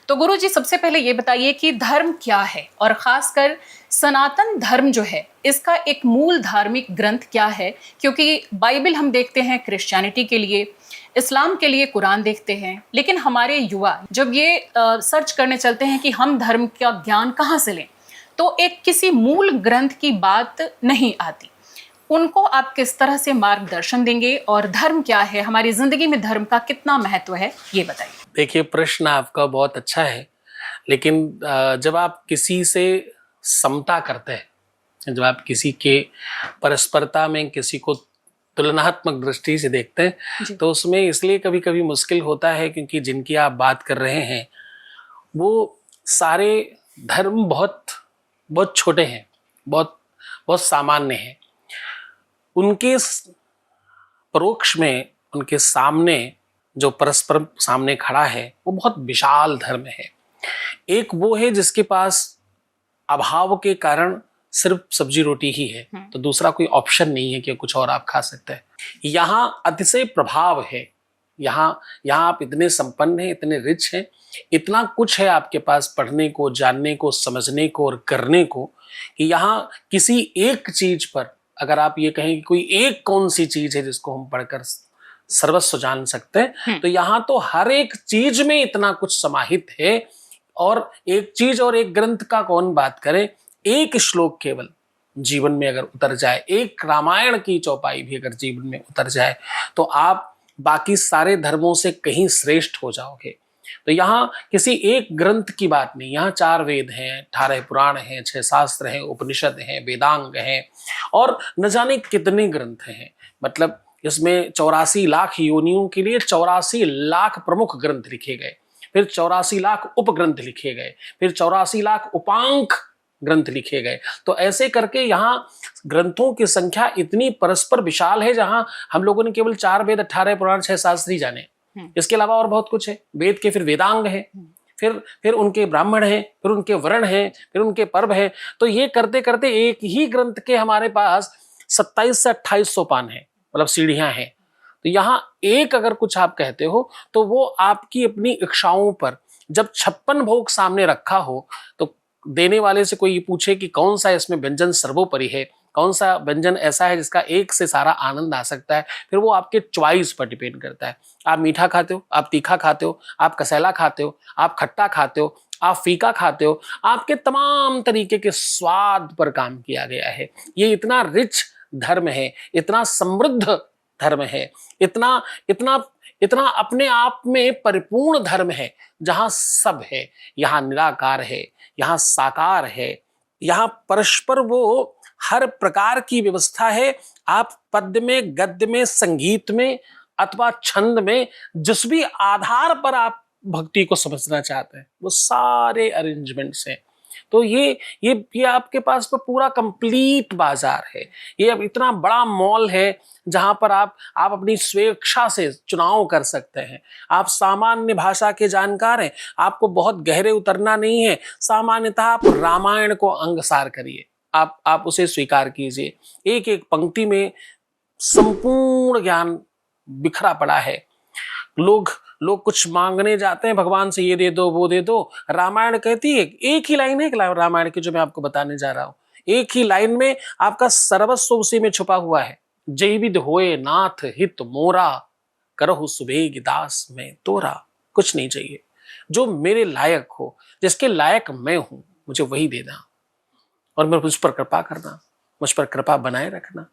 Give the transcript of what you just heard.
तो गुरुजी सबसे पहले ये बताइए कि धर्म क्या है और खासकर सनातन धर्म जो है इसका एक मूल धार्मिक ग्रंथ क्या है? क्योंकि बाइबल हम देखते हैं क्रिश्चियनिटी के लिए, इस्लाम के लिए कुरान देखते हैं, लेकिन हमारे युवा जब ये सर्च करने चलते हैं कि हम धर्म का ज्ञान कहाँ से लें, तो एक किसी मूल ग्रंथ की बात नहीं आती। उनको आप किस तरह से मार्गदर्शन देंगे और धर्म क्या है, हमारी जिंदगी में धर्म का कितना महत्व है, ये बताइए। देखिए, प्रश्न आपका बहुत अच्छा है, लेकिन जब आप किसी से समता करते हैं, जब आप किसी के परस्परता में किसी को तुलनात्मक दृष्टि से देखते हैं, तो उसमें इसलिए कभी कभी मुश्किल होता है क्योंकि जिनकी आप बात कर रहे हैं वो सारे धर्म बहुत बहुत छोटे हैं, बहुत बहुत सामान्य हैं। उनके परोक्ष में, उनके सामने जो परस्पर सामने खड़ा है वो बहुत विशाल धर्म है। एक वो है जिसके पास अभाव के कारण सिर्फ सब्जी रोटी ही है, तो दूसरा कोई ऑप्शन नहीं है कि कुछ और आप खा सकते हैं। यहाँ अतिशय प्रभाव है, यहाँ आप इतने संपन्न हैं, इतने रिच हैं, इतना कुछ है आपके पास पढ़ने को, जानने को, समझने को और करने को, कि यहाँ किसी एक चीज पर अगर आप ये कहें कि कोई एक कौन सी चीज है जिसको हम पढ़कर सर्वस्व जान सकते हैं, तो यहाँ तो हर एक चीज में इतना कुछ समाहित है। और एक चीज और एक ग्रंथ का कौन बात करे, एक श्लोक केवल जीवन में अगर उतर जाए, एक रामायण की चौपाई भी अगर जीवन में उतर जाए, तो आप बाकी सारे धर्मों से कहीं श्रेष्ठ हो जाओगे। तो यहाँ किसी एक ग्रंथ की बात नहीं, यहाँ 4 वेद हैं, 18 पुराण हैं, 6 शास्त्र हैं, उपनिषद हैं, वेदांग हैं और न जाने कितने ग्रंथ हैं। मतलब इसमें 84 लाख योनियों के लिए 84 लाख प्रमुख ग्रंथ लिखे गए, फिर 84 लाख उपग्रंथ लिखे गए, फिर 84 लाख उपांक ग्रंथ लिखे गए। तो ऐसे करके यहाँ ग्रंथों की संख्या इतनी परस्पर विशाल है, जहां हम लोगों ने केवल 4 वेद, 18 पुराण, 6 शास्त्र ही जाने। इसके अलावा और बहुत कुछ है। वेद के फिर वेदांग है, फिर उनके ब्राह्मण हैं, फिर उनके वर्ण हैं, फिर उनके पर्व हैं। तो ये करते करते एक ही ग्रंथ के हमारे पास 27 से 2800 पान है, मतलब सीढ़ियां हैं। तो यहाँ एक अगर कुछ आप कहते हो तो वो आपकी अपनी इच्छाओं पर, जब 56 भोग सामने रखा हो, तो देने वाले से कोई पूछे कि कौन सा इसमें व्यंजन सर्वोपरि है, कौन सा व्यंजन ऐसा है जिसका एक से सारा आनंद आ सकता है, फिर वो आपके चॉइस पर डिपेंड करता है। आप मीठा खाते हो, आप तीखा खाते हो, आप कसैला खाते हो, आप खट्टा खाते हो, आप फीका खाते हो, आपके तमाम तरीके के स्वाद पर काम किया गया है। ये इतना रिच धर्म है, इतना समृद्ध धर्म है, इतना इतना इतना अपने आप में परिपूर्ण धर्म है, जहां सब है। यहाँ निराकार है, यहाँ साकार है, यहाँ परस्पर वो हर प्रकार की व्यवस्था है। आप पद्य में, गद्य में, संगीत में अथवा छंद में, जिस भी आधार पर आप भक्ति को समझना चाहते हैं, वो सारे अरेंजमेंट्स हैं। तो ये आपके पास पर पूरा कंप्लीट बाजार है। ये अब इतना बड़ा मॉल है जहां पर आप अपनी स्वेच्छा से चुनाव कर सकते हैं। आप सामान्य भाषा के जानकार हैं, आपको बहुत गहरे उतरना नहीं है। सामान्यतः आप रामायण को अंगसार करिए, आप उसे स्वीकार कीजिए। एक एक पंक्ति में संपूर्ण ज्ञान बिखरा पड़ा है। लोग कुछ मांगने जाते हैं भगवान से, ये दे दो, वो दे दो। रामायण कहती है, एक ही लाइन है रामायण की जो मैं आपको बताने जा रहा हूं, एक ही लाइन में आपका सर्वस्व उसी में छुपा हुआ है। जय विद होए नाथ हित मोरा, करहु सुबेग दास में तोरा। कुछ नहीं चाहिए, जो मेरे लायक हो, जिसके लायक मैं हूं, मुझे वही देना और मैं मुझ पर कृपा करना, मुझ पर कृपा बनाए रखना।